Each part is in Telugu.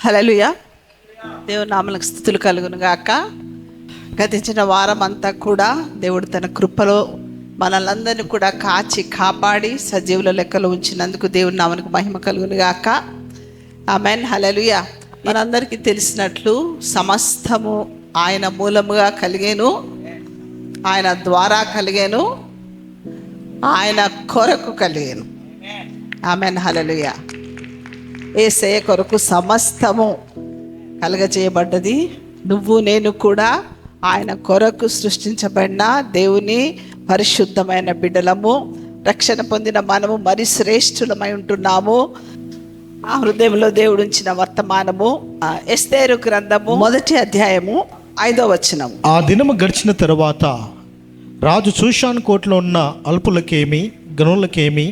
హల్లెలూయా. దేవుని నామమునకు స్తుతులు కలుగును గాక. గతించిన వారం అంతా కూడా దేవుడు తన కృపలో మనలందరినీ కూడా కాచి కాపాడి సజీవుల లెక్కలో ఉంచినందుకు దేవుని నామమునకు మహిమ కలుగును గాక. ఆమేన్. హల్లెలూయా. మనందరికీ తెలిసినట్లు సమస్తము ఆయన మూలముగా కలిగేను, ఆయన ద్వారా కలిగేను, ఆయన కొరకు కలిగేను. ఆమేన్. హల్లెలూయా. యేసయ్య కొరకు సమస్తము కలుగజేయబడ్డది. నువ్వు నేను కూడా ఆయన కొరకు సృష్టించబడిన దేవుని పరిశుద్ధమైన బిడ్డలము. రక్షణ పొందిన మనము మరి శ్రేష్ఠులమై ఉంటున్నాము. ఆ హృదయంలో దేవుడు ఉంచిన వర్తమానము ఎస్తేరు గ్రంథము 1వ అధ్యాయము 5వ వచనము. ఆ దినము గడిచిన తరువాత రాజు షూషాను కోటలో ఉన్న అల్పులకేమి గనులకేమి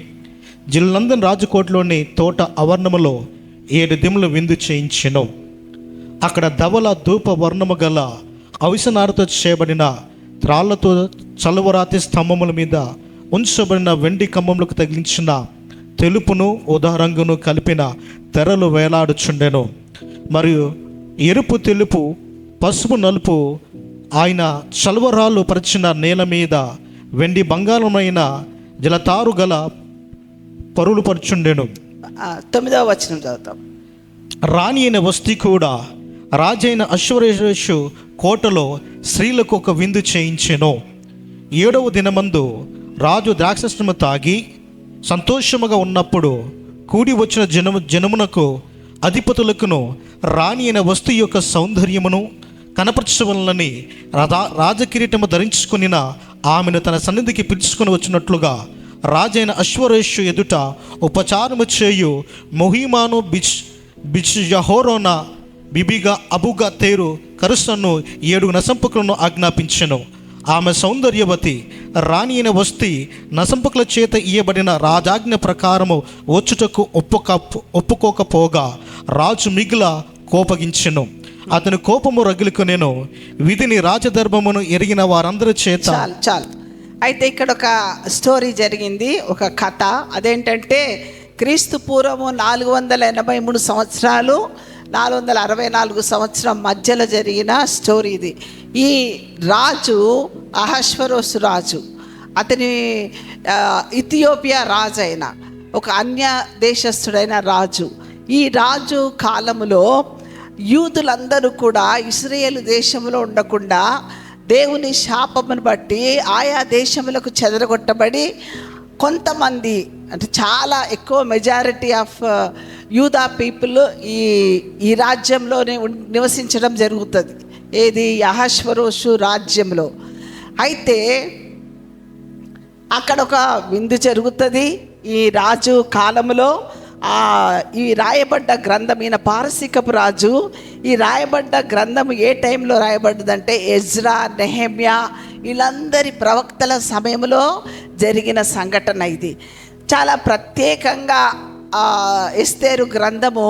జిల్లందన్ రాజుకోటలోని తోట అవర్ణములో 7 దినములు విందు చేయించెను. అక్కడ ధవల ధూప వర్ణము గల అవిసనారతో చేయబడిన త్రాళ్లతో చలువరాతి స్తంభముల మీద ఉంచబడిన వెండి కంబములకు తగిలించిన తెలుపును ఉదారంగును కలిపిన తెరలు వేలాడుచుండెను. మరియు ఎరుపు, తెలుపు, పసుపు, నలుపు ఆయన చలువరాళ్ళు పరిచిన నేల మీద వెండి బంగారమైన జలతారు గల పరులు పరుచుండెను. 9వ వచనం చదువుతాం. రాణి అయిన వస్తీ కూడా రాజైన అశ్వరేషు కోటలో స్త్రీలకు ఒక విందు చేయించెను. 7వ దినమందు రాజు ద్రాక్షరసము తాగి సంతోషముగా ఉన్నప్పుడు కూడి వచ్చిన జనమునకు అధిపతులకును రాణి అయిన వస్తు యొక్క సౌందర్యమును కనపరచవలనని రాజకిరీటము ధరించుకునిన ఆమెను తన సన్నిధికి పిలుచుకొని వచ్చినట్లుగా రాజైన అశ్వరేషు ఎదుట ఉపచారము చేయు మొహిమాను బిచ్ యహోరోన బిబిగా అబుగా తేరు కరుసను 7 నసంపకులను ఆజ్ఞాపించెను. ఆమె సౌందర్యవతి రాణి అయిన వస్తీ నసంపకుల చేత ఇయ్యబడిన రాజాజ్ఞ ప్రకారము వచ్చుటకు ఒప్పుకోకపోగా రాజు మిగుల కోపగించెను. అతని కోపము రగులుకొనెను. విధిని రాజధర్మమును ఎరిగిన వారందరి చేత చాలు. అయితే ఇక్కడ ఒక స్టోరీ జరిగింది, ఒక కథ. అదేంటంటే క్రీస్తు పూర్వము 483 సంవత్సరాలు 464 సంవత్సరం మధ్యలో జరిగిన స్టోరీ ఇది. ఈ రాజు అహష్వరోషు రాజు, అతని ఇథియోపియా రాజు అయిన ఒక అన్య దేశస్థుడైన రాజు. ఈ రాజు కాలములో యూదులందరూ కూడా ఇశ్రాయేలు దేశంలో ఉండకుండా దేవుని శాపమును బట్టి ఆయా దేశములకు చెదరగొట్టబడి కొంతమంది, అంటే చాలా ఎక్కువ మెజారిటీ ఆఫ్ యూదా పీపుల్ ఈ రాజ్యంలోనే నివసించడం జరుగుతుంది. ఏది? అహష్వరోషు రాజ్యంలో. అయితే అక్కడ ఒక విందు జరుగుతుంది ఈ రాజు కాలంలో. ఈ రాయబడ్డ గ్రంథం, ఈయన పారసీకపు రాజు. ఈ రాయబడ్డ గ్రంథం ఏ టైంలో రాయబడ్డదంటే ఎజ్రా, నెహెమ్యా వీళ్ళందరి ప్రవక్తల సమయంలో జరిగిన సంఘటన ఇది. చాలా ప్రత్యేకంగా ఎస్తేరు గ్రంథము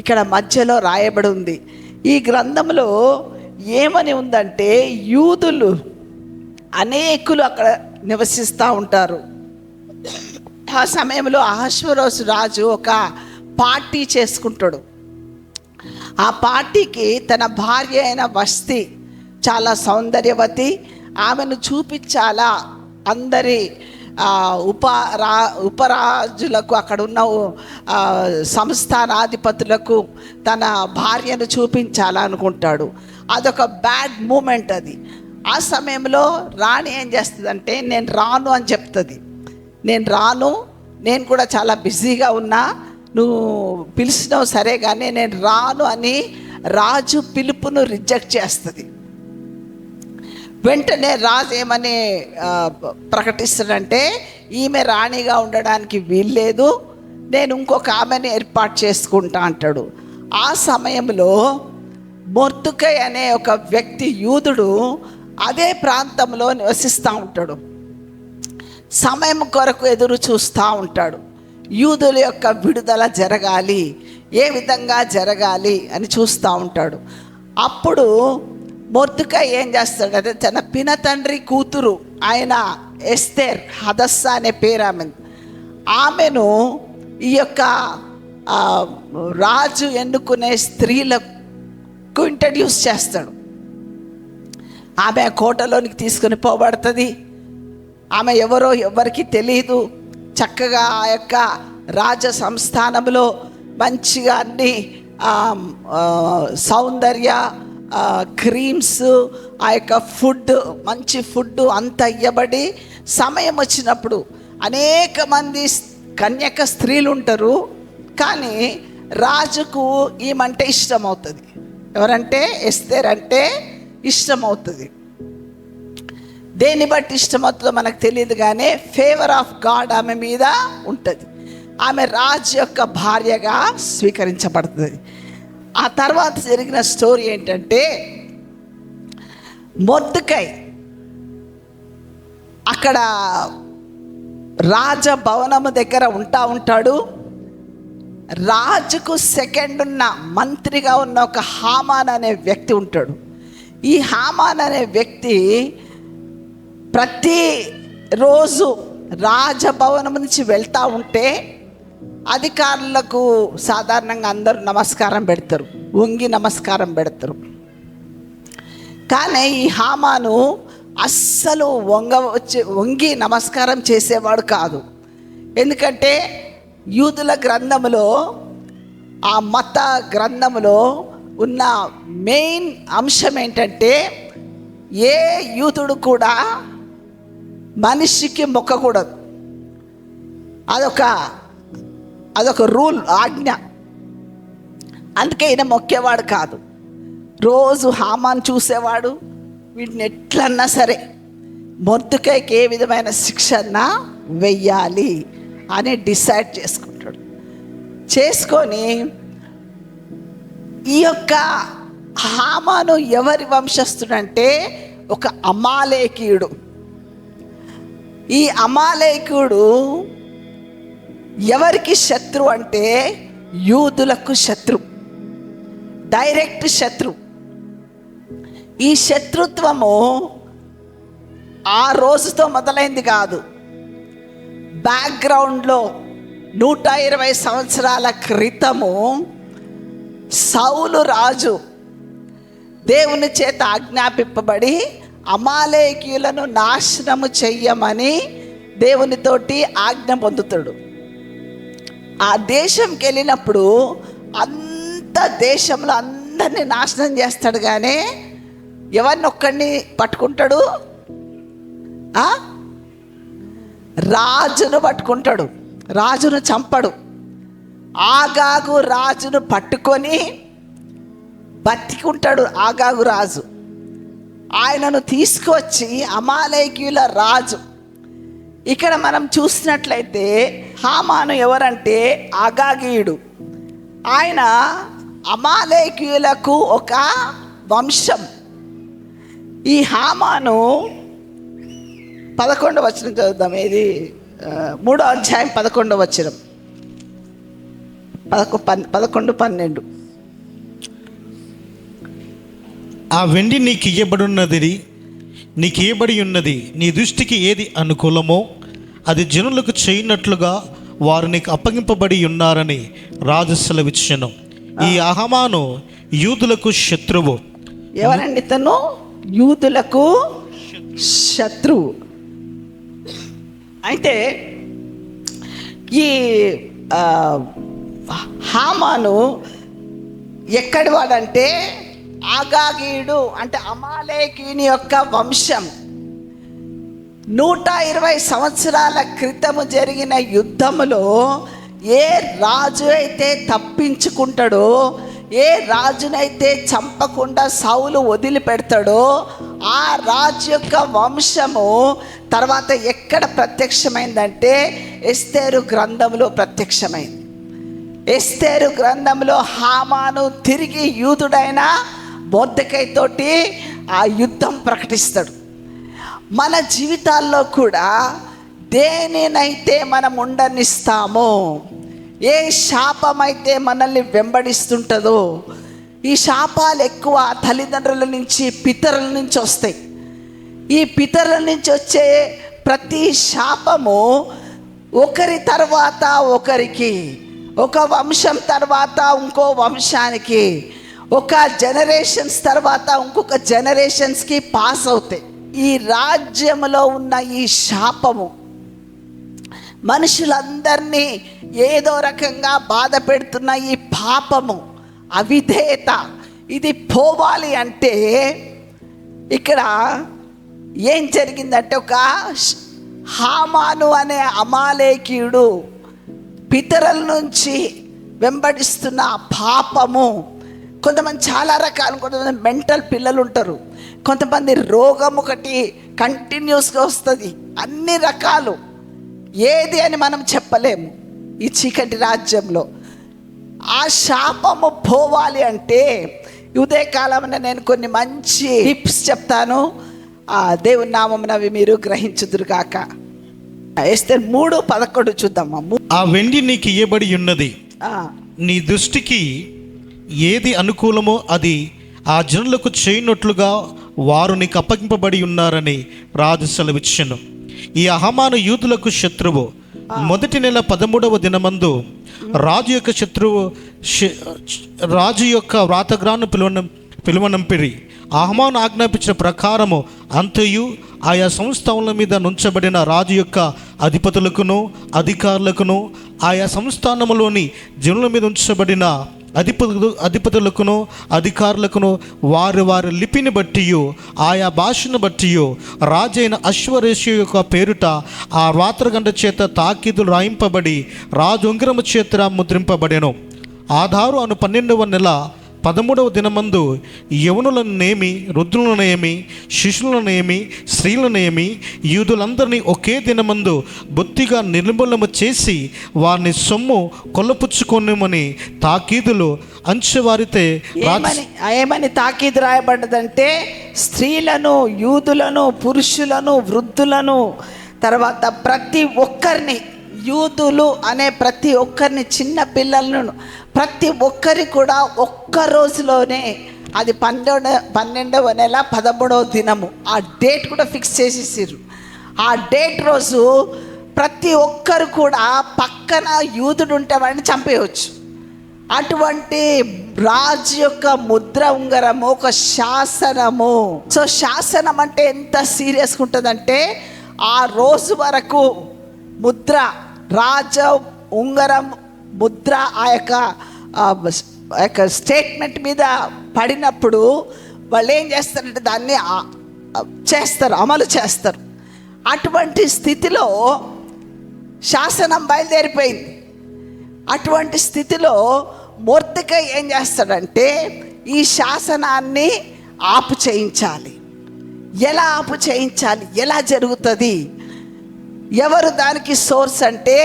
ఇక్కడ మధ్యలో రాయబడి ఉంది. ఈ గ్రంథంలో ఏమని ఉందంటే యూదులు అనేకులు అక్కడ నివసిస్తూ ఉంటారు. ఆ సమయంలో అహష్వరోషు రాజు ఒక పార్టీ చేసుకుంటాడు. ఆ పార్టీకి తన భార్య అయిన వస్తీ చాలా సౌందర్యవతి, ఆమెను చూపించాలా అందరి ఉపరాజులకు, అక్కడ ఉన్న సంస్థానాధిపతులకు తన భార్యను చూపించాలనుకుంటాడు. అదొక బ్యాడ్ మూమెంట్ అది. ఆ సమయంలో రాణి ఏం చేస్తుందంటే నేను రాను అని చెప్తుంది. నేను రాను, నేను కూడా చాలా బిజీగా ఉన్నా, నువ్వు పిలిచినావు సరే కానీ నేను రాను అని రాజు పిలుపును రిజెక్ట్ చేస్తుంది. వెంటనే రాజు ఏమని ప్రకటిస్తాడంటే ఈమె రాణిగా ఉండడానికి వీల్లేదు, నేను ఇంకొక ఆమెను ఏర్పాటు చేసుకుంటా అంటాడు. ఆ సమయంలో మొర్దుకై అనే ఒక వ్యక్తి, యూదుడు, అదే ప్రాంతంలో నివసిస్తూ ఉంటాడు. సమయం కొరకు ఎదురు చూస్తూ ఉంటాడు. యూదుల యొక్క విడుదల జరగాలి, ఏ విధంగా జరగాలి అని చూస్తూ ఉంటాడు. అప్పుడు మొర్దుకై ఏం చేస్తాడంటే తన పినతండ్రి కూతురు ఆయన ఎస్తేర్, హదస్సా అనే పేరు ఆమెను ఈ యొక్క ఆ రాజు ఎన్నుకునే స్త్రీలకు ఇంట్రడ్యూస్ చేస్తాడు. ఆమె కోటలోనికి తీసుకుని పోబడుతుంది. ఆమె ఎవరో ఎవరికి తెలియదు. చక్కగా ఆ యొక్క రాజ సంస్థానంలో మంచిగా అన్ని సౌందర్య క్రీమ్స్, ఆ యొక్క ఫుడ్, మంచి ఫుడ్ అంతా ఇవ్వబడి, సమయం వచ్చినప్పుడు అనేక మంది కన్యక స్త్రీలు ఉంటారు. కానీ రాజుకు ఈమంటే ఇష్టమవుతుంది. ఎవరంటే ఎస్తేర్ అంటే ఇష్టమవుతుంది. దేన్ని బట్టి ఇష్టమవుతుందో మనకు తెలియదు, కానీ ఫేవర్ ఆఫ్ గాడ్ ఆమె మీద ఉంటుంది. ఆమె రాజు యొక్క భార్యగా స్వీకరించబడుతుంది. ఆ తర్వాత జరిగిన స్టోరీ ఏంటంటే, మొర్దెకై అక్కడ రాజభవనము దగ్గర ఉంటాడు. రాజుకు సెకండ్ ఉన్న మంత్రిగా ఉన్న ఒక హామాన్ అనే వ్యక్తి ఉంటాడు. ఈ హామాన్ అనే వ్యక్తి ప్రతిరోజు రాజభవనం నుంచి వెళ్తూ ఉంటే అధికారులకు సాధారణంగా అందరూ నమస్కారం పెడతారు, వంగి నమస్కారం పెడతారు. కానీ ఈ హామాను అస్సలు వంగి నమస్కారం చేసేవాడు కాదు. ఎందుకంటే యూదుల గ్రంథములో, ఆ మత గ్రంథములో ఉన్న మెయిన్ అంశం ఏంటంటే, ఏ యూదుడు కూడా మనిషికి మొక్కకూడదు. అదొక రూల్, ఆజ్ఞ. అందుకే ఈయన మొక్కేవాడు కాదు. రోజు హామాన్ చూసేవాడు, వీటిని ఎట్లన్నా సరే మొర్దెకైకి ఏ విధమైన శిక్షణ వెయ్యాలి అని డిసైడ్ చేసుకుంటాడు. చేసుకొని ఈ యొక్క హామాను ఎవరి వంశస్థుడంటే ఒక అమాలేకీయుడు. ఈ అమాలేకీయుడు ఎవరికి శత్రు అంటే యూదులకు శత్రు, డైరెక్ట్ శత్రు. ఈ శత్రుత్వము ఆ రోజుతో మొదలైంది కాదు. బ్యాక్గ్రౌండ్లో 120 సంవత్సరాల క్రితము సౌలు రాజు దేవుని చేత ఆజ్ఞాపింపబడి అమాలేకీయులను నాశనము చెయ్యమని దేవునితోటి ఆజ్ఞ పొందుతాడు. ఆ దేశంకి వెళ్ళినప్పుడు అంత దేశంలో అందరినీ నాశనం చేస్తాడు, కానీ ఎవరిని ఒక్కడిని పట్టుకుంటాడు? రాజును పట్టుకుంటాడు. రాజును చంపడు. ఆగాగు రాజును పట్టుకొని బతికుంటాడు. ఆగాగు రాజు ఆయనను తీసుకొచ్చి అమాలేకీయుల రాజు. ఇక్కడ మనం చూసినట్లయితే హామాను ఎవరంటే ఆగాగీయుడు. ఆయన అమాలేకీయులకు ఒక వంశం. ఈ హామాను 11వ వచనం చదువుదాం. ఇది 3వ అధ్యాయం 11వ వచనం, 11, 12. ఆ వెండి నీకు ఇయ్యబడి ఉన్నది నీ దృష్టికి ఏది అనుకూలమో అది జనులకు చేయనట్లుగా వారు నీకు అప్పగింపబడి ఉన్నారని రాజు సెలవిచ్చెను. ఈ హామాను యూదులకు శత్రువు. ఎవరండి తను? యూదులకు శత్రువు. అయితే ఈ హామాను ఎక్కడి వాడంటే ఆగాగీయుడు, అంటే అమాలేకీయుని యొక్క వంశం. 120 సంవత్సరాల క్రితము జరిగిన యుద్ధములో ఏ రాజు అయితే తప్పించుకుంటాడో, ఏ రాజునైతే చంపకుండా సౌలు వదిలిపెడతాడో, ఆ రాజు యొక్క వంశము తర్వాత ఎక్కడ ప్రత్యక్షమైందంటే ఎస్తేరు గ్రంథంలో ప్రత్యక్షమైంది. ఎస్తేరు గ్రంథంలో హామాను తిరిగి యూదుడైన మొర్దెకై తోటి ఆ యుద్ధం ప్రకటిస్తాడు. మన జీవితాల్లో కూడా దేనినైతే మనం ఉండనిస్తామో, ఏ శాపమైతే మనల్ని వెంబడిస్తుంటుందో, ఈ శాపాలు ఎక్కువ తల్లిదండ్రుల నుంచి, పితరుల నుంచి వస్తాయి. ఈ పితరుల నుంచి వచ్చే ప్రతి శాపము ఒకరి తర్వాత ఒకరికి ఒక వంశం తర్వాత ఇంకో వంశానికి, ఒక జనరేషన్స్ తర్వాత ఇంకొక జనరేషన్స్కి పాస్ అవుతాయి. ఈ రాజ్యంలో ఉన్న ఈ శాపము మనుషులందరినీ ఏదో రకంగా బాధ పెడుతున్న ఈ పాపము, అవిధేయత, ఇది పోవాలి అంటే ఇక్కడ ఏం జరిగిందంటే, ఒక హామాను అనే అమాలేకీయుడు పితరుల నుంచి వెంబడిస్తున్న పాపము. కొంతమంది చాలా రకాలు, కొంతమంది మెంటల్ పిల్లలు ఉంటారు, కొంతమంది రోగం ఒకటి కంటిన్యూస్గా వస్తుంది, అన్ని రకాలు. ఏది అని మనం చెప్పలేము ఈ చీకటి రాజ్యంలో. ఆ శాపము పోవాలి అంటే ఉదయకాలంలో నేను కొన్ని మంచి టిప్స్ చెప్తాను. దేవుని నామమున అవి మీరు గ్రహించుదురుగాక. ఎస్తేరు 3:11 చూద్దామా. ఆ వెండి నీకు ఇయ్యబడి ఉన్నది, నీ దృష్టికి ఏది అనుకూలమో అది ఆ జనులకు చేయనట్లుగా వారు నీకు అప్పగింపబడి ఉన్నారని రాజు సెలవిచ్చెను. ఈ అహమాను యూదులకు శత్రువు. మొదటి నెల 13వ దినమందు రాజు యొక్క వ్రాతగ్రాను పిలువనంపిరి. అహమాను ఆజ్ఞాపించిన ప్రకారము అంతయు ఆయా సంస్థల మీద నుంచబడిన రాజు యొక్క అధికారులకును ఆయా సంస్థానములోని జనుల మీద ఉంచబడిన అధిపతులకును అధికారులకును వారి లిపిని బట్టి ఆయా భాషను బట్టి రాజైన అశ్వరేషు యొక్క పేరుట ఆ రాత్రగంట చేత తాకీదులు రాయింపబడి రాజు ఉంగరము చేత ముద్రింపబడెను. ఆధారు అను 12వ నెల 13వ దినమందు యవనులనేమి, వృద్ధులనేమి, శిశువులనేమి, స్త్రీలనేమి యూదులందరినీ ఒకే దినమందు బొత్తిగా నిర్మూలము చేసి వారిని సొమ్ము కొల్లపుచ్చుకొనిమని తాకీదులు అంచెవారితే. ఏమని తాకీదు రాయబడ్డదంటే, స్త్రీలను, యూదులను, పురుషులను, వృద్ధులను, తర్వాత ప్రతి ఒక్కరిని, యూదులు అనే ప్రతి ఒక్కరిని, చిన్న పిల్లలను, ప్రతి ఒక్కరి కూడా ఒక్క రోజులోనే, అది 12వ నెల 13వ దినము, ఆ డేట్ కూడా ఫిక్స్ చేసేసారు. ఆ డేట్ రోజు ప్రతి ఒక్కరు కూడా పక్కన యూదుడు ఉంటే వాడిని చంపేయవచ్చు. అటువంటి రాజు యొక్క ముద్ర ఉంగరము ఒక శాసనము. సో శాసనం అంటే ఎంత సీరియస్గా ఉంటుందంటే, ఆ రోజు వరకు ముద్ర, రాజ ఉంగరం ముద్ర ఆ యొక్క స్టేట్మెంట్ మీద పడినప్పుడు వాళ్ళు ఏం చేస్తారంటే దాన్ని అమలు చేస్తారు. అటువంటి స్థితిలో శాసనం బయలుదేరిపోయింది. అటువంటి స్థితిలో మొర్దెకై ఏం చేస్తాడంటే ఈ శాసనాన్ని ఆపు చేయించాలి. ఎలా ఆపు చేయించాలి, ఎలా జరుగుతుంది, ఎవరు దానికి సోర్స్ అంటే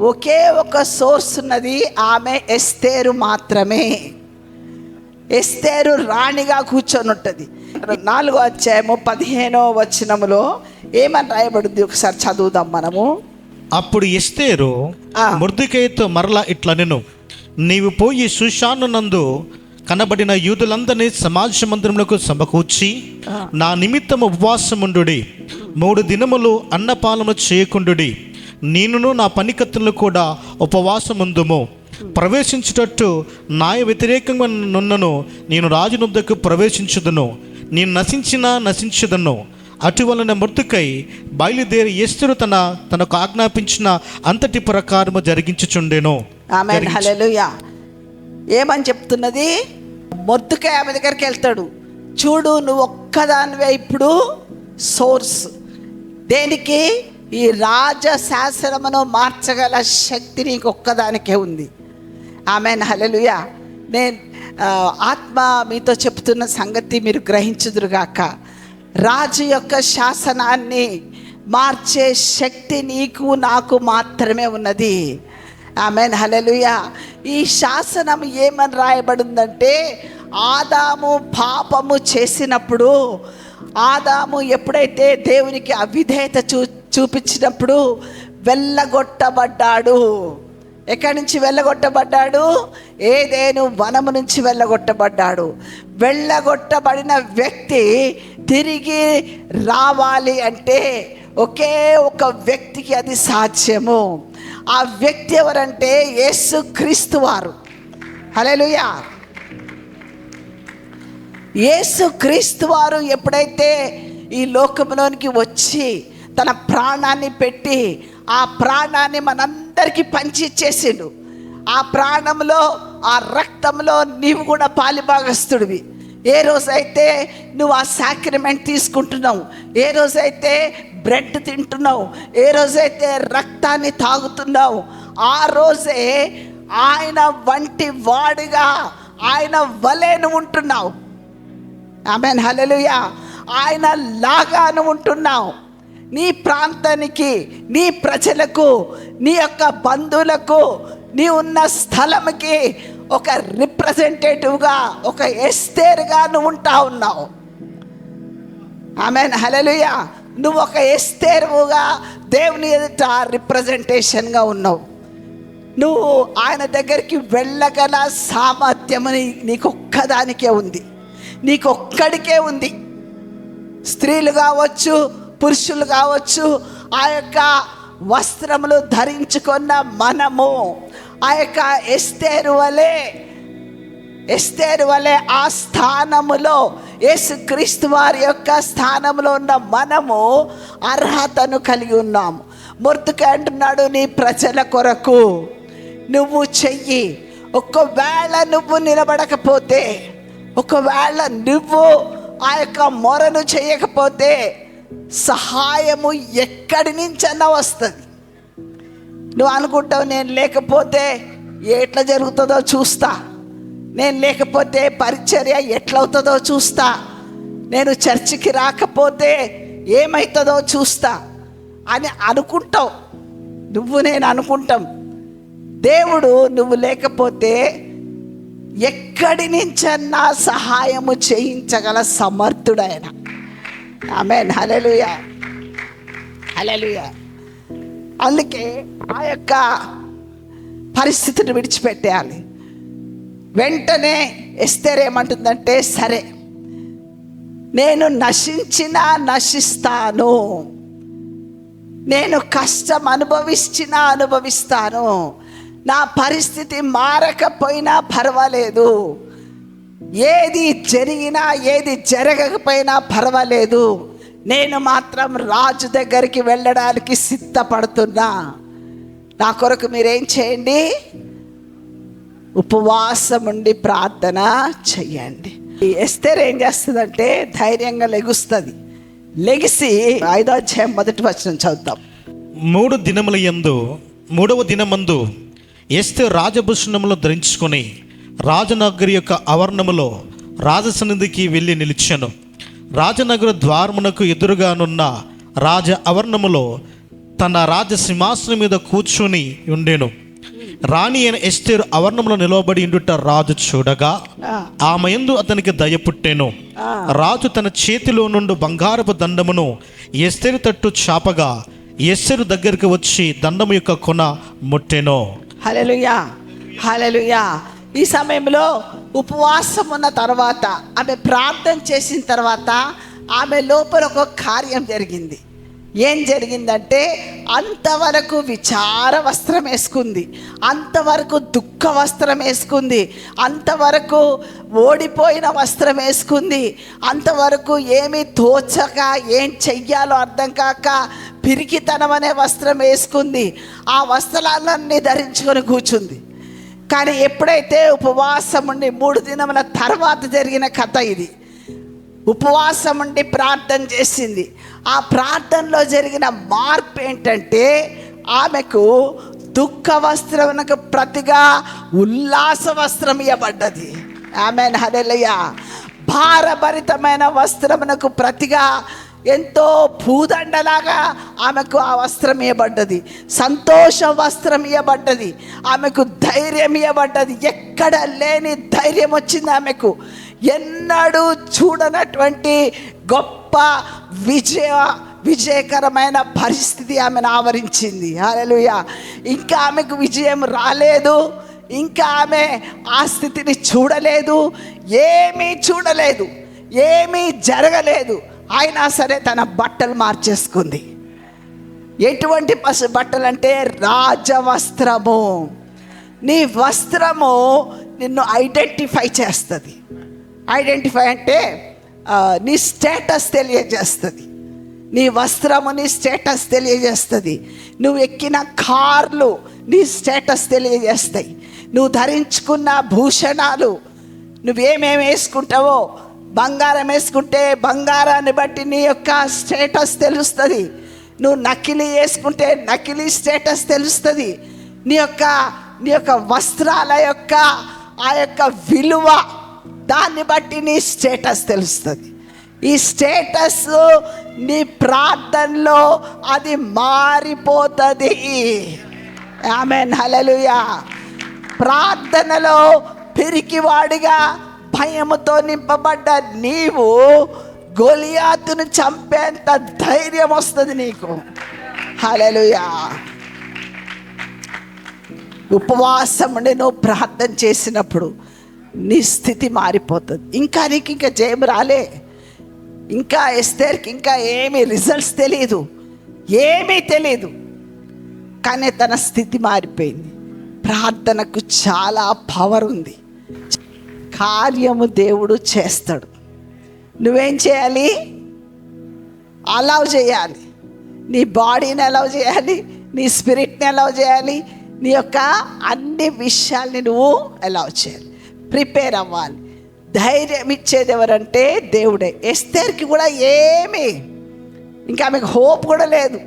ఒకే ఒక సోర్స్ ఉన్నది, ఆమె ఎస్తేరు మాత్రమే. ఎస్తేరు రాణిగా కూర్చొని ఉంటుంది. 4వ అధ్యాయము 15వ వచనములో ఏమని రాయబడింది ఒకసారి చదువుదాం మనము. అప్పుడు ఎస్తేరు మొర్దెకైతో మరలా ఇట్లనెను, నీవు పోయి షూషాను నందు కనబడిన యూదులందరినీ సమాజ మందిరములకు సమకూర్చి నా నిమిత్తము ఉపవాసముండుడి, 3 దినములు అన్నపానములు చేయకుండుడి, నేనును నా పనికత్తులు కూడా ఉపవాసముందుము, ప్రవేశించుటట్టు న్యాయ వ్యతిరేకంగా నున్నను నేను రాజునొద్దకు ప్రవేశించుదును, నేను నశించుదును. అటువలన మొర్దెకై బయలుదేరి ఎస్తేరు తనకు ఆజ్ఞాపించిన అంతటి ప్రకారము జరిగించుచుండెను. ఆమేన్, హల్లెలూయా. ఏమని చెప్తున్నది? మొర్దెకై ఆమె దగ్గరికి వెళ్తాడు. చూడు, నువ్వు ఒక్కదానివే ఇప్పుడు సోర్స్. దేనికి? ఈ రాజ శాసనమును మార్చగల శక్తి నీకు ఒక్కదానికే ఉంది. ఆమేన్, హల్లెలూయా. నేను ఆత్మ మీతో చెప్తున్న సంగతి మీరు గ్రహించుదురుగాక. రాజు యొక్క శాసనాన్ని మార్చే శక్తి నీకు నాకు మాత్రమే ఉన్నది. ఆమేన్, హల్లెలూయా. ఈ శాసనం ఏమని రాయబడిందంటే, ఆదాము పాపము చేసినప్పుడు, ఆదాము ఎప్పుడైతే దేవునికి అవిధేయత చూపించినప్పుడు వెళ్ళగొట్టబడ్డాడు. ఎక్కడి నుంచి వెళ్ళగొట్టబడ్డాడు? ఏదేను వనము నుంచి వెళ్ళగొట్టబడ్డాడు. వెళ్ళగొట్టబడిన వ్యక్తి తిరిగి రావాలి అంటే ఒకే ఒక వ్యక్తికి అది సాధ్యము. ఆ వ్యక్తి ఎవరంటే యేసు క్రీస్తు వారు. హల్లెలూయా. యేసు క్రీస్తు వారు ఎప్పుడైతే ఈ లోకంలోనికి వచ్చి తన ప్రాణాన్ని పెట్టి ఆ ప్రాణాన్ని మనందరికీ పంచి ఇచ్చేసిండు. ఆ ప్రాణంలో, ఆ రక్తంలో నీవు కూడా పాలిభాగస్తుడివి. ఏ రోజైతే నువ్వు ఆ సాక్రిమెంట్ తీసుకుంటున్నావు, ఏ రోజైతే బ్రెడ్ తింటున్నావు, ఏ రోజైతే రక్తాన్ని తాగుతున్నావు, ఆ రోజే ఆయన వంటి వాడిగా, ఆయన వలె నువ్వు ఉంటున్నావు. ఆమేన్, హల్లెలూయా. ఆయన లాగాను ఉంటున్నావు. నీ ప్రాంతానికి, నీ ప్రజలకు, నీ యొక్క బంధువులకు, నీ ఉన్న స్థలంకి ఒక రిప్రజెంటేటివ్గా, ఒక ఎస్తేరుగా నువ్వు ఉంటా ఉన్నావు. ఆమేన్, హల్లెలూయా. నువ్వు ఒక ఎస్తేరుగా దేవుని ఎదుట రిప్రజెంటేషన్గా ఉన్నావు. నువ్వు ఆయన దగ్గరికి వెళ్ళగల సామర్థ్యం నీకొక్కదానికే ఉంది, నీకొక్కడికే ఉంది. స్త్రీలు కావచ్చు, పురుషులు కావచ్చు, ఆ యొక్క వస్త్రములు ధరించుకున్న మనము ఆ యొక్క ఎస్తేరు వలె ఆ స్థానములో, యేసుక్రీస్తు వారి యొక్క స్థానంలో ఉన్న మనము అర్హతను కలిగి ఉన్నాము. మొర్దుకై అంటున్నాడు, నీ ప్రజల కొరకు నువ్వు చెయ్యి. ఒకవేళ నువ్వు నిలబడకపోతే, ఒకవేళ నువ్వు ఆ యొక్క మొరను చేయకపోతే సహాయము ఎక్కడి నుంచన్నా వస్తుంది. నువ్వు అనుకుంటావు, నేను లేకపోతే ఎట్లా జరుగుతుందో చూస్తా, నేను లేకపోతే పరిచర్య ఎట్లవుతుందో చూస్తా, నేను చర్చికి రాకపోతే ఏమవుతుందో చూస్తా అని అనుకుంటావు. నేను అనుకుంటాం. దేవుడు నువ్వు లేకపోతే ఎక్కడి నుంచన్నా సహాయము చేయించగల సమర్థుడైన. ఆమేన్, హల్లెలూయా, హల్లెలూయా. అందుకే ఆ యొక్క పరిస్థితిని విడిచిపెట్టేయాలి. వెంటనే ఎస్తేరు ఏమంటుందంటే, సరే నేను నశించినా నశిస్తాను, నేను కష్టం అనుభవిస్తాను, నా పరిస్థితి మారకపోయినా పర్వాలేదు, ఏది జరిగినా ఏది జరగకపోయినా పర్వాలేదు, నేను మాత్రం రాజు దగ్గరికి వెళ్ళడానికి సిద్ధపడుతున్నా. నా కొరకు మీరేం చేయండి? ఉపవాసం ఉండి ప్రార్థన చెయ్యండి. ఎస్తేరు ఏం చేస్తుందంటే ధైర్యంగా లెగుస్తుంది. లెగిసి 5వ అధ్యాయం 1వ వచనం చదువుతాం. 3 దినముల యందు 3వ దినమందు ఎస్తేరు రాజభూషణములు ధరించుకొని రాజనగరి యొక్క ఆవరణములో రాజసన్నిధికి వెళ్ళి నిలిచెను. రాజనగర ద్వారమునకు ఎదురుగానున్న రాజ ఆవరణములో తన రాజసింహాసనం మీద కూర్చుని ఉండెను. రాణి అయిన ఎస్తేరు ఆవరణంలో నిలవబడి ఉండుట రాజు చూడగా ఆమె యందు అతనికి దయ పుట్టెను. రాజు తన చేతిలో నుండి బంగారపు దండమును ఎస్తేరు తట్టు చాపగా ఎస్తేరు దగ్గరికి వచ్చి దండము యొక్క కొన ముట్టెను. హల్లెలూయా, హల్లెలూయా. ఈ సమయంలో ఉపవాసం ఉన్న తర్వాత, ఆమె ప్రార్థన చేసిన తర్వాత ఆమె లోపల ఒక కార్యం జరిగింది. ఏం జరిగిందంటే, అంతవరకు విచార వస్త్రం వేసుకుంది, అంతవరకు దుఃఖ వస్త్రం వేసుకుంది, అంతవరకు ఓడిపోయిన వస్త్రం వేసుకుంది, అంతవరకు ఏమీ తోచక ఏం చెయ్యాలో అర్థం కాక పిరికితనం అనే వస్త్రం వేసుకుంది. ఆ వస్త్రాలన్నీ ధరించుకొని కూర్చుంది. కానీ ఎప్పుడైతే ఉపవాసం ఉండి 3 దినముల తర్వాత జరిగిన కథ ఇది. ఉపవాసం ఉండి ప్రార్థన చేసింది. ఆ ప్రార్థనలో జరిగిన మార్పు ఏంటంటే, ఆమెకు దుఃఖ వస్త్రమునకు ప్రతిగా ఉల్లాస వస్త్రం ఇవ్వబడ్డది. ఆమేన్, హల్లెలూయా. భారభరితమైన వస్త్రమునకు ప్రతిగా ఎంతో భూదండలాగా ఆమెకు ఆ వస్త్రం ఇవ్వబడ్డది. సంతోష వస్త్రం ఇవ్వబడ్డది. ఆమెకు ధైర్యం ఇవ్వబడ్డది. ఎక్కడ లేని ధైర్యం వచ్చింది ఆమెకు. ఎన్నడూ చూడనటువంటి గొప్ప విజయకరమైన పరిస్థితి ఆమెను ఆవరించింది. హల్లెలూయా. ఇంకా ఆమెకు విజయం రాలేదు, ఇంకా ఆమె ఆ స్థితిని చూడలేదు, ఏమీ చూడలేదు, ఏమీ జరగలేదు. అయినా సరే తన బట్టలు మార్చేసుకుంది. ఎటువంటి బట్టలు అంటే రాజవస్త్రము. నీ వస్త్రము నిన్ను ఐడెంటిఫై చేస్తుంది. ఐడెంటిఫై అంటే నీ స్టేటస్ తెలియజేస్తుంది. నీ వస్త్రము నీ స్టేటస్ తెలియజేస్తుంది. నువ్వు ఎక్కిన కార్లు నీ స్టేటస్ తెలియజేస్తాయి. నువ్వు ధరించుకున్న భూషణాలు, నువ్వేమేమి వేసుకుంటావో, బంగారం వేసుకుంటే బంగారాన్ని బట్టి నీ యొక్క స్టేటస్ తెలుస్తుంది. నువ్వు నకిలీ వేసుకుంటే నకిలీ స్టేటస్ తెలుస్తుంది. నీ యొక్క వస్త్రాల యొక్క ఆ యొక్క విలువ, దాన్ని బట్టి నీ స్టేటస్ తెలుస్తుంది. ఈ స్టేటస్ నీ ప్రార్థనలో అది మారిపోతుంది. ఆమేన్, హల్లెలూయా. ప్రార్థనలో పిరికివాడిగా భయముతో నింపబడ్డ నీవు గొలియాతును చంపేంత ధైర్యం వస్తుంది నీకు. హల్లెలూయా. ఉపవాసం ఉండి నువ్వు ప్రార్థన చేసినప్పుడు నీ స్థితి మారిపోతుంది. ఇంకా జయం రాలే, ఇంకా ఎస్తేర్కి ఇంకా ఏమీ రిజల్ట్స్ తెలియదు, ఏమీ తెలియదు, కానీ తన స్థితి మారిపోయింది. ప్రార్థనకు చాలా పవర్ ఉంది. కార్యము దేవుడు చేస్తాడు. నువ్వేం చేయాలి? అలౌ చేయాలి. నీ బాడీని అలౌ చేయాలి, నీ స్పిరిట్ని అలౌ చేయాలి, నీ యొక్క అన్ని విషయాల్ని నువ్వు అలౌ చేయాలి. ప్రిపేర్ అవ్వాలి. ధైర్యం ఇచ్చేది ఎవరంటే దేవుడే. ఎస్తేర్కి కూడా ఏమీ ఇంకా ఆమెకు హోప్ కూడా లేదు.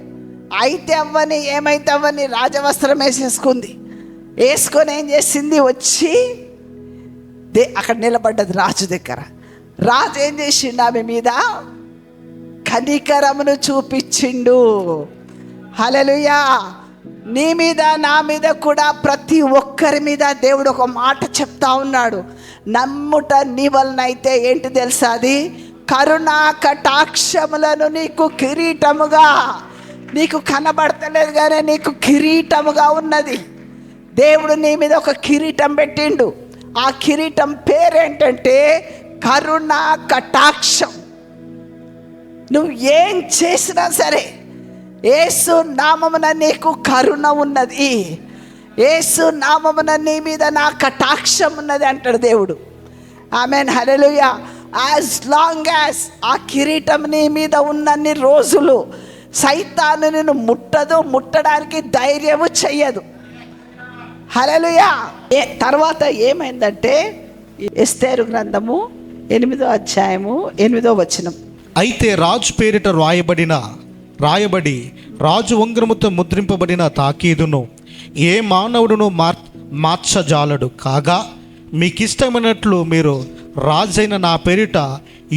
అయితే అవ్వని ఏమైతే అవ్వని రాజవస్త్రం వేసేసుకుంది. వేసుకొని ఏం చేసింది? వచ్చి అక్కడ నిలబడ్డది రాజు దగ్గర. రాజు ఏం చేసిండు? ఆమె మీద కనికరమును చూపించిండు. హల్లెలూయా. నీ మీద నా మీద కూడా ప్రతి ఒక్కరి మీద దేవుడు ఒక మాట చెప్తా ఉన్నాడు. నమ్ముట నీ వలనైతే ఏంటి తెలుసా? అది కరుణా కటాక్షములను నీకు కిరీటముగా, నీకు కనబడతలేదు కానీ నీకు కిరీటముగా ఉన్నది. దేవుడు నీ మీద ఒక కిరీటం పెట్టిండు. ఆ కిరీటం పేరేంటంటే కరుణా కటాక్షం. నువ్వు ఏం చేసినా సరే యేసు నామమున నీకు కరుణ ఉన్నది, యేసు నామమున నీ మీద నా కటాక్షం ఉన్నది అంటాడు దేవుడు. ఆమేన్, హల్లెలూయా. యాజ్ లాంగ్ యాజ్ ఆ కిరీటం నీ మీద ఉన్నన్ని రోజులు సైతాను నిన్ను ముట్టదు, ముట్టడానికి ధైర్యము చెయ్యదు. హల్లెలూయా. తర్వాత ఏమైందంటే ఎస్తేరు గ్రంథము 8వ అధ్యాయము 8వ వచనం. అయితే రాజు పేరిట రాయబడి రాజు ఉంగరముతో ముద్రింపబడిన తాకీదును ఏ మానవుడును మార్చజాలడు. కాగా మీకిష్టమైనట్లు మీరు రాజైన నా పేరిట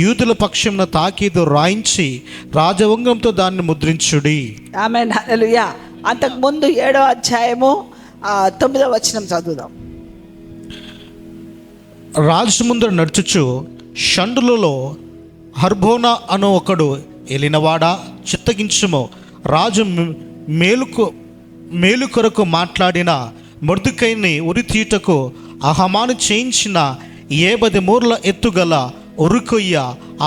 యూదుల పక్షమున తాకీదు రాయించి రాజవంగంతో దాన్ని ముద్రించుడి. ఆమేన్, హల్లెలూయా. అంతకుముందు 7వ అధ్యాయము 9వ వచనం చదువుదాం. రాజు ముందర నడుచుచు షండులలో హర్బోనా అను ఒకడు ఎలినవాడా చిత్తగించుము. రాజు మేలు కొరకు మాట్లాడిన మొర్దెకైని ఉరితీటకు అహమాను చేయించిన 70 మూరల ఎత్తుగల ఉరికొయ్య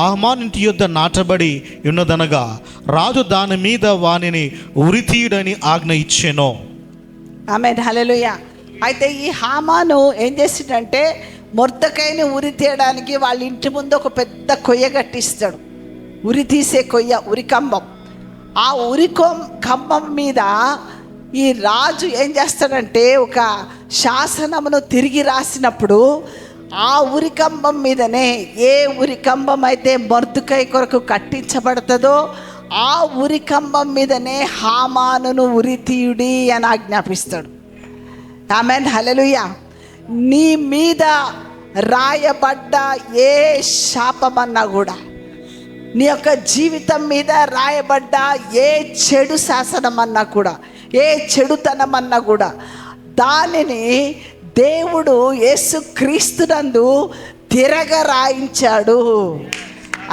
అహమానింటి యొద్ద నాటబడి ఉన్నదనగా రాజు దాని మీద వానిని ఉరితీయుడని ఆజ్ఞ ఇచ్చెను. ఆమేన్, హల్లెలూయా. అయితే ఈ హామాను ఏం చేసిందంటే మొర్దెకైని ఉరి తీయడానికి వాళ్ళ ఇంటి ముందు ఒక పెద్ద కొయ్య కట్టిస్తాడు. ఉరి తీసే కొయ్య, ఉరికంబం. ఆ కంబం మీద ఈ రాజు ఏం చేస్తాడంటే ఒక శాసనమును తిరిగి రాసినప్పుడు ఆ ఉరికంబం మీదనే ఏ ఉరికంబం అయితే మొర్దెకై కొరకు కట్టించబడుతుందో ఆ ఉరికంబం మీదనే హామానును ఉరితీయుడి అని ఆజ్ఞాపిస్తాడు. ఆమేన్, హల్లెలూయా. నీ మీద రాయబడ్డ ఏ శాపమన్నా కూడా, నీ యొక్క జీవితం మీద రాయబడ్డ ఏ చెడు శాసనం అన్నా కూడా, ఏ చెడుతనమన్నా కూడా, దానిని దేవుడు యేసుక్రీస్తునందు తిరగరాయించాడు.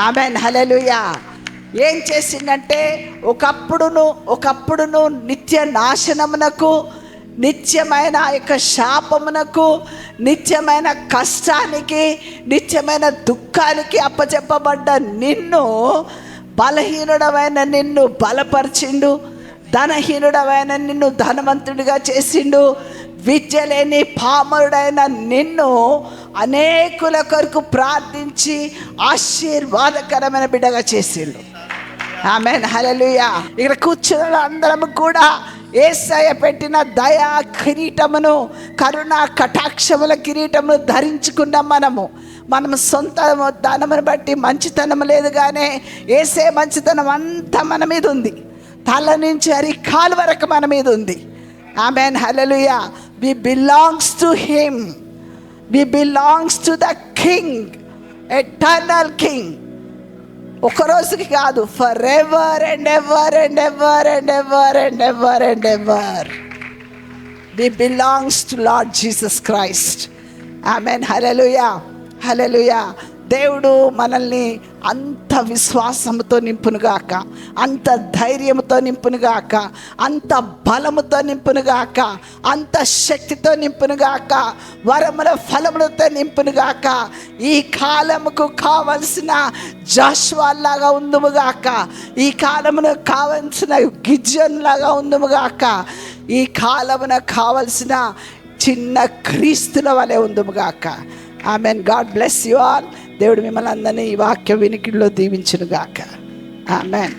ఆమేన్, హల్లెలూయా. ఏం చేసిందంటే ఒకప్పుడును నిత్య నాశనమునకు, నిత్యమైన యొక్క శాపమునకు, నిత్యమైన కష్టానికి, నిత్యమైన దుఃఖానికి అప్పచెప్పబడ్డ నిన్ను, బలహీనుడమైన నిన్ను బలపరిచిండు, ధనహీనుడమైన నిన్ను ధనవంతుడిగా చేసిండు. విద్య లేని పామరుడైన నిన్ను అనేకుల కొరకు ప్రార్థించి ఆశీర్వాదకరమైన బిడ్డగా చేసిండు. ఆమేన్, హల్లెలూయా. ఇక్కడ కూర్చున్న అందరం కూడా యేసయ్య పెట్టిన దయా కిరీటమును, కరుణ కటాక్షముల కిరీటమును ధరించుకున్నాం. మనము సొంత ధనమును బట్టి మంచితనం లేదు, కానీ యేసే మంచితనం అంతా మన మీద ఉంది. తల నుంచి అరికాలు వరకు మన మీద ఉంది. Amen, hallelujah. We belongs to him, we belongs to the king, eternal king. ఒక రోజుకి కాదు, for ever and ever and ever and ever and ever and ever. We belongs to Lord Jesus Christ. Amen, hallelujah, hallelujah. దేవుడు మనల్ని అంత విశ్వాసముతో నింపునుగాక, అంత ధైర్యముతో నింపునుగాక, అంత బలముతో నింపునుగాక, అంత శక్తితో నింపునుగాక, వరముల ఫలములతో నింపునుగాక. ఈ కాలముకు కావలసిన జాషువాలాగా ఉందుముగాక, ఈ కాలమునకు కావలసిన గిద్యోను లాగా ఉందుముగాక, ఈ కాలమున కావలసిన చిన్న క్రీస్తుల వలె ఉందుముగాక. Amen. God bless you all. దేవుడు మిమ్మల్ని అందరినీ ఈ వాక్య వినికిడిలో దీవించునుగాక. ఆమెన్.